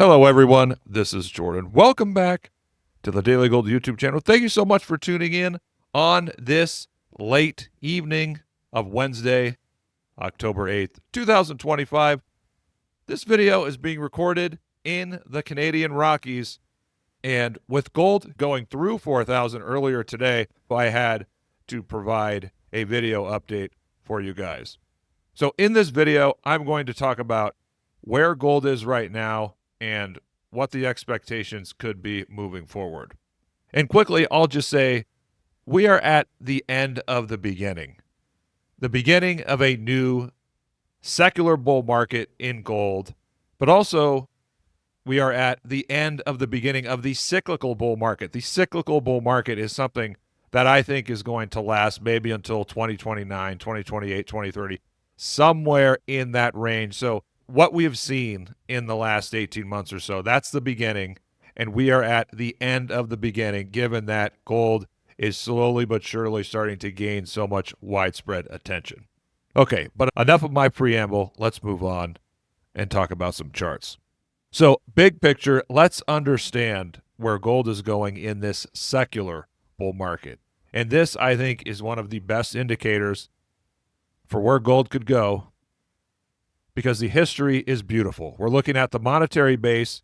Hello, everyone. This is Jordan. Welcome back to the Daily Gold YouTube channel. Thank you so much for tuning in on this late evening of Wednesday, October 8th, 2025. This video is being recorded in the Canadian Rockies, and with gold going through 4,000 earlier today, I had to provide a video update for you guys. So in this video, I'm going to talk about where gold is right now and what the expectations could be moving forward. And quickly, I'll just say we are at the end of the beginning of a new secular bull market in gold, but also we are at the end of the beginning of the cyclical bull market. The cyclical bull market is something that I think is going to last maybe until 2029, 2028, 2030, somewhere in that range. So what we have seen in the last 18 months or so, that's the beginning, and we are at the end of the beginning, given that gold is slowly but surely starting to gain so much widespread attention. Okay, but enough of my preamble. Let's move on and talk about some charts. So, big picture, let's understand where gold is going in this secular bull market. And this, I think, is one of the best indicators for where gold could go, because the history is beautiful. We're looking at the monetary base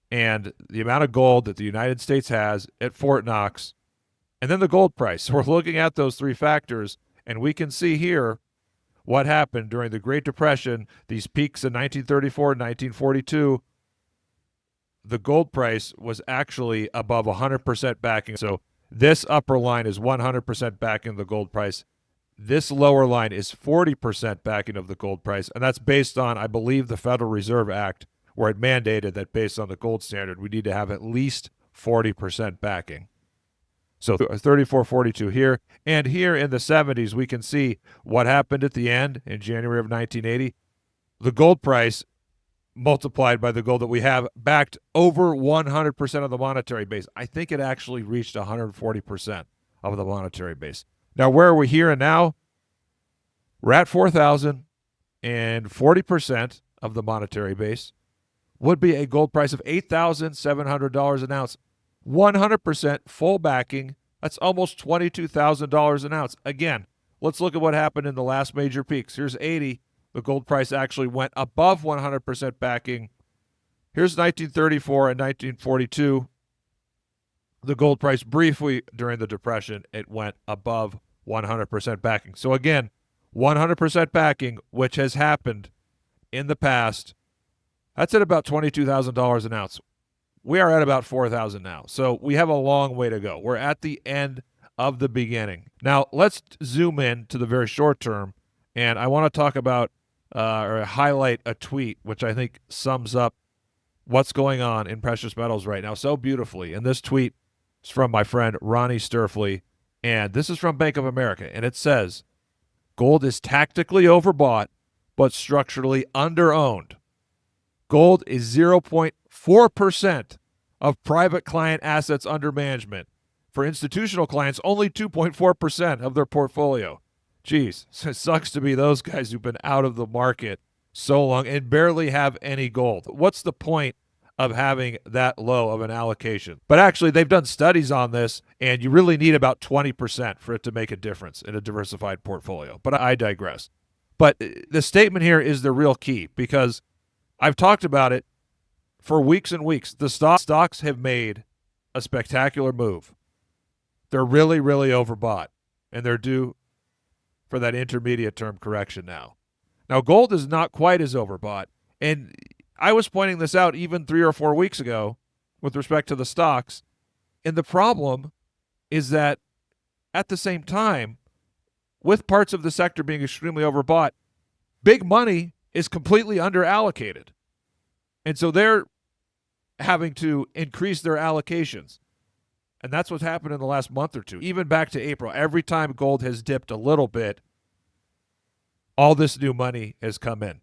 and the amount of gold that the United States has at Fort Knox, and then the gold price. So we're looking at those three factors, and we can see here what happened during the Great Depression, these peaks in 1934 and 1942. The gold price was actually above 100% backing. So this upper line is 100% backing the gold price. This lower line is 40% backing of the gold price, and that's based on, I believe, the Federal Reserve Act, where it mandated that based on the gold standard, we need to have at least 40% backing. So 34.42 here. And here in the 70s, we can see what happened at the end in January of 1980. The gold price multiplied by the gold that we have backed over 100% of the monetary base. I think it actually reached 140% of the monetary base. Now, where are we here and now? We're at 4,000, and 40% of the monetary base would be a gold price of $8,700 an ounce. 100% full backing, that's almost $22,000 an ounce. Again, let's look at what happened in the last major peaks. Here's 80. The gold price actually went above 100% backing. Here's 1934 and 1942. The gold price briefly during the Depression, it went above 100% backing. So again, 100% backing, which has happened in the past, that's at about $22,000 an ounce. We are at about 4,000 now. So we have a long way to go. We're at the end of the beginning. Now, let's zoom in to the very short term, and I want to talk about or highlight a tweet which I think sums up what's going on in precious metals right now so beautifully. And this tweet is from my friend Ronnie Sturfley, and this is from Bank of America, and it says, "Gold is tactically overbought, but structurally underowned. Gold is 0.4% of private client assets under management. For institutional clients, only 2.4% of their portfolio." Geez, it sucks to be those guys who've been out of the market so long and barely have any gold. What's the point of having that low of an allocation? But actually, they've done studies on this, and you really need about 20% for it to make a difference in a diversified portfolio. But I digress. But the statement here is the real key, because I've talked about it for weeks and weeks. The stocks have made a spectacular move. They're really, really overbought, and they're due for that intermediate term correction now. Now, gold is not quite as overbought, and I was pointing this out even 3 or 4 weeks ago with respect to the stocks, and the problem is that at the same time, with parts of the sector being extremely overbought, big money is completely underallocated. And so they're having to increase their allocations. And that's what's happened in the last month or two. Even back to April, every time gold has dipped a little bit, all this new money has come in.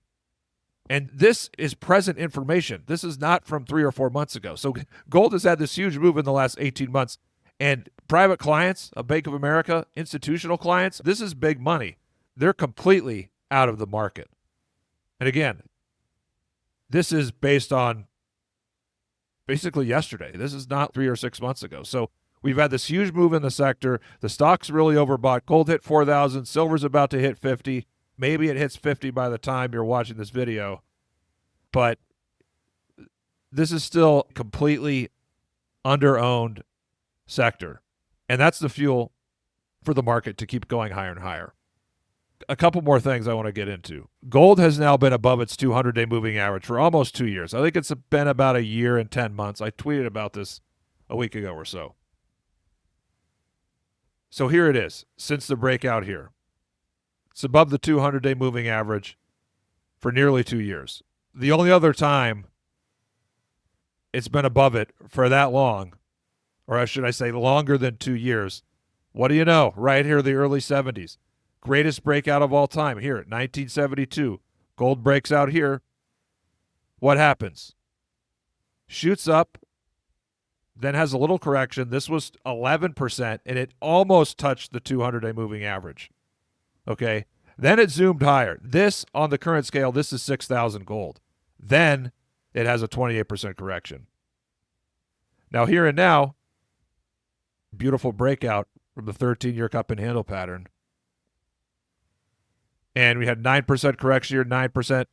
And this is present information. This is not from 3 or 4 months ago. So gold has had this huge move in the last 18 months. And private clients of Bank of America, institutional clients, this is big money. They're completely out of the market. And again, this is based on basically yesterday. This is not 3 or 6 months ago. So we've had this huge move in the sector. The stock's really overbought. Gold hit 4,000. Silver's about to hit 50. Maybe it hits 50 by the time you're watching this video. But this is still completely under-owned sector. And that's the fuel for the market to keep going higher and higher. A couple more things I want to get into. Gold has now been above its 200-day moving average for almost 2 years. I think it's been about a year and 10 months. I tweeted about this a week ago or so. So here it is, since the breakout here. It's above the 200-day moving average for nearly 2 years. The only other time it's been above it for that long, or should I say longer than 2 years, what do you know? Right here, the early 70s. Greatest breakout of all time here, 1972. Gold breaks out here. What happens? Shoots up, then has a little correction. This was 11%, and it almost touched the 200-day moving average. Okay? Then it zoomed higher. This, on the current scale, this is 6,000 gold. Then it has a 28% correction. Now, here and now, beautiful breakout from the 13-year cup and handle pattern. And we had 9% correction here, 9%.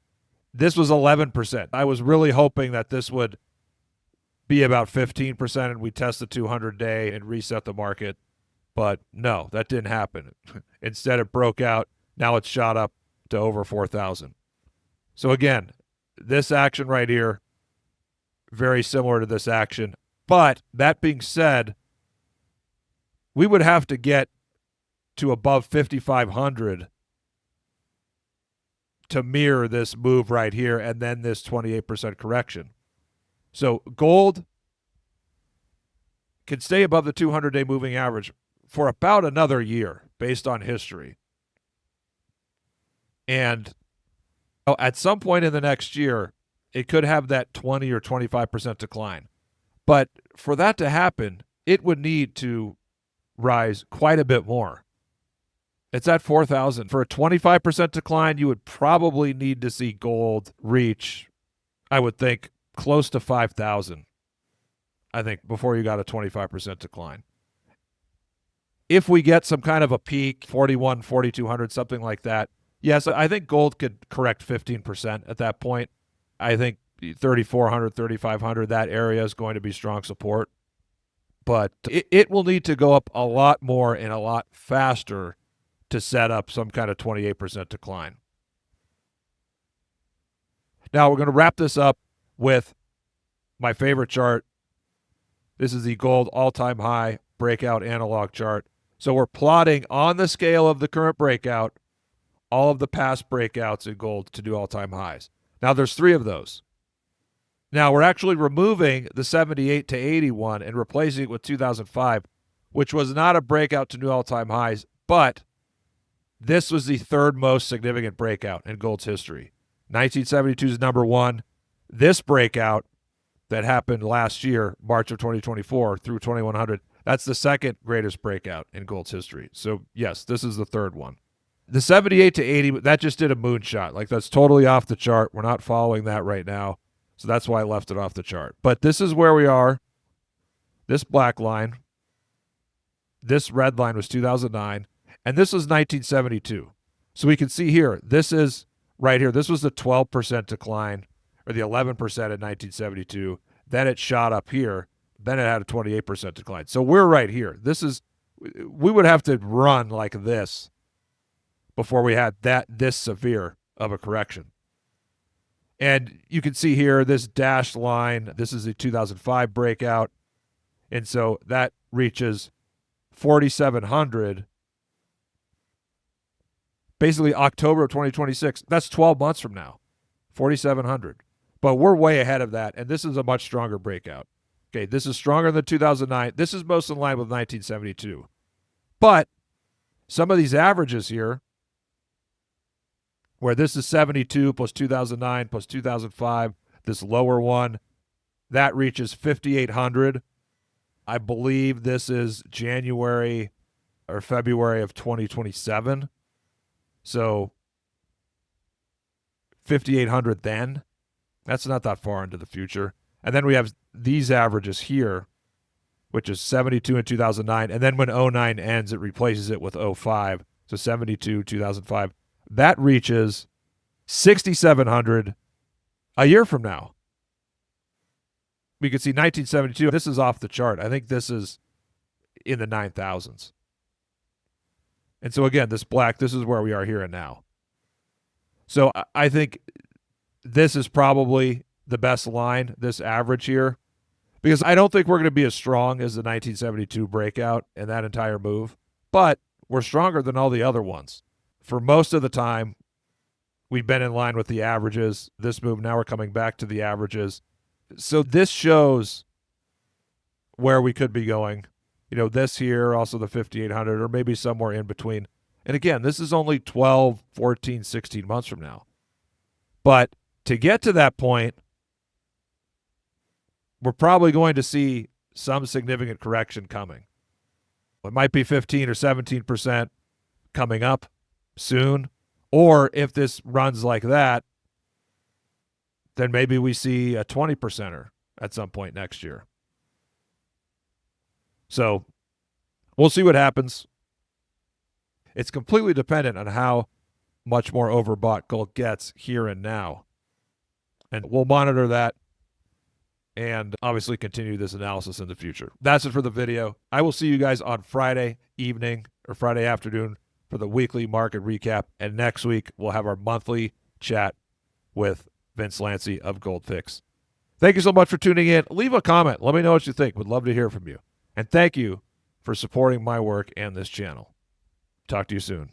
This was 11%. I was really hoping that this would be about 15% and we test the 200-day and reset the market. But no, that didn't happen. Instead, it broke out. Now it's shot up to over 4,000. So again, this action right here, very similar to this action. But that being said, we would have to get to above 5,500 to mirror this move right here and then this 28% correction. So gold can stay above the 200-day moving average for about another year based on history. And at some point in the next year, it could have that 20 or 25% decline. But for that to happen, it would need to rise quite a bit more. It's at 4,000. For a 25% decline, you would probably need to see gold reach, I would think, close to 5,000, I think, before you got a 25% decline. If we get some kind of a peak, 41, 4,200, something like that, yes, I think gold could correct 15% at that point. I think 3,400, 3,500, that area is going to be strong support. But it will need to go up a lot more and a lot faster to set up some kind of 28% decline. Now we're going to wrap this up with my favorite chart. This is the gold all-time high breakout analog chart. So we're plotting on the scale of the current breakout all of the past breakouts in gold to do all-time highs. Now there's 3 of those. Now we're actually removing the 78 to 81 and replacing it with 2005, which was not a breakout to new all-time highs, but this was the third most significant breakout in gold's history. 1972 is number 1. This breakout that happened last year, March of 2024 through 2100, that's the second greatest breakout in gold's history. So yes, this is the third one. The 78 to 80, that just did a moonshot. Like, that's totally off the chart. We're not following that right now. So that's why I left it off the chart. But this is where we are. This black line, this red line was 2009, and this was 1972. So we can see here, this is right here. This was the 12% decline, or the 11% in 1972. Then it shot up here. Then it had a 28% decline. So we're right here. We would have to run like this before we had this severe of a correction. And you can see here, this dashed line, this is the 2005 breakout. And so that reaches 4,700, basically October of 2026. That's 12 months from now, 4,700. But we're way ahead of that, and this is a much stronger breakout. Okay, this is stronger than 2009. This is most in line with 1972. But some of these averages here, where this is 72 plus 2009 plus 2005, this lower one, that reaches 5,800. I believe this is January or February of 2027. So 5,800 then. That's not that far into the future. And then we have these averages here, which is 72 in 2009. And then when 09 ends, it replaces it with 05. So 72, 2005. That reaches 6,700 a year from now. We could see 1972. This is off the chart. I think this is in the 9,000s. And so again, this black, this is where we are here and now. So I think this is probably the best line, this average here, because I don't think we're going to be as strong as the 1972 breakout and that entire move, but we're stronger than all the other ones. For most of the time, we've been in line with the averages. This move, now we're coming back to the averages. So this shows where we could be going. You know, this here, also the 5,800, or maybe somewhere in between. And again, this is only 12, 14, 16 months from now. But to get to that point, we're probably going to see some significant correction coming. It might be 15 or 17% coming up soon. Or if this runs like that, then maybe we see a 20%er at some point next year. So we'll see what happens. It's completely dependent on how much more overbought gold gets here and now. And we'll monitor that and obviously continue this analysis in the future. That's it for the video. I will see you guys on Friday evening or Friday afternoon for the weekly market recap. And next week, we'll have our monthly chat with Vince Lancy of Gold Fix. Thank you so much for tuning in. Leave a comment. Let me know what you think. Would love to hear from you. And thank you for supporting my work and this channel. Talk to you soon.